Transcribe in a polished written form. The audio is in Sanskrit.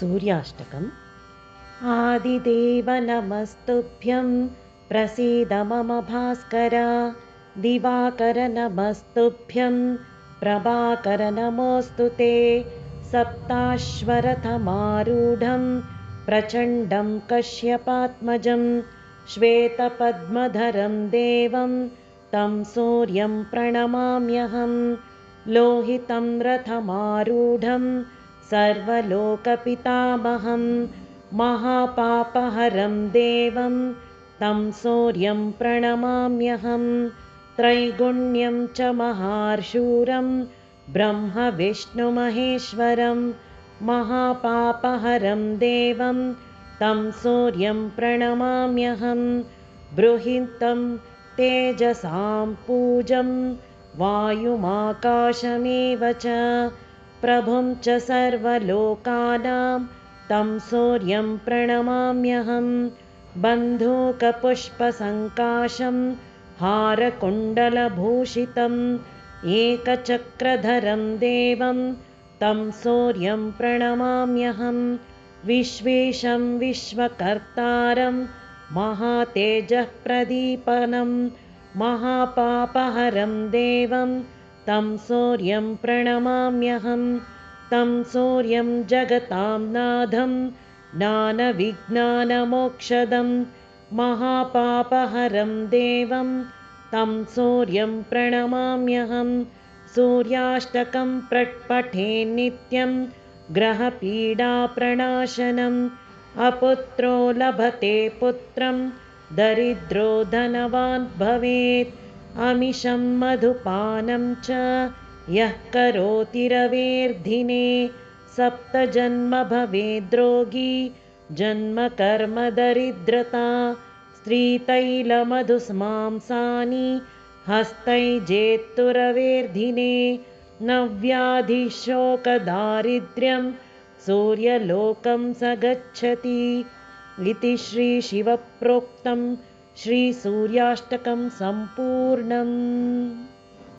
सूर्याष्टकम्। आदिदेव नमस्तुभ्यं प्रसीद मम भास्कर। दिवाकर नमस्तुभ्यं प्रभाकर नमोऽस्तु ते। सप्ताश्वरथमारूढं प्रचण्डं कश्यपात्मजं श्वेतपद्मधरं देवं तं सूर्यं प्रणमाम्यहं। लोहितं रथमारूढं सर्वलोकपितामहं महापापहरं देवं तं सूर्यं प्रणमाम्यहं। त्रैगुण्यं च महार्षूरं ब्रह्मविष्णुमहेश्वरं महापापहरं देवं तं सूर्यं प्रणमाम्यहं। बृहितं तेजसां पूजं वायुमाकाशमेव च प्रभुं च सर्वलोकानां तं सूर्यं प्रणमाम्यहं। बन्धूकपुष्पसङ्काशं हारकुण्डलभूषितम् एकचक्रधरं देवं तं सूर्यं प्रणमाम्यहं। विश्वेशं विश्वकर्तारं महातेजःप्रदीपनं महापापहरं देवं तं सूर्यं प्रणमाम्यहं। तं सूर्यं जगतां नाथं ज्ञानविज्ञानमोक्षदं महापापहरं देवं तं सूर्यं प्रणमाम्यहं। सूर्याष्टकं पठेन्नित्यं ग्रहपीडाप्रणाशनम्। अपुत्रो लभते पुत्रं दरिद्रो धनवान् भवेत्। अमिषं मधुपानं च यः करोति रवेर्दिने सप्तजन्म भवेद्रोगी जन्म कर्म दरिद्रता। स्त्रीतैलमधुस्मांसानि हस्तैजेत्तुरवेर्दिने न व्याधिशोकदारिद्र्यं सूर्यलोकं स गच्छति। इति श्रीशिवप्रोक्तं श्रीसूर्याष्टकं सम्पूर्णम्।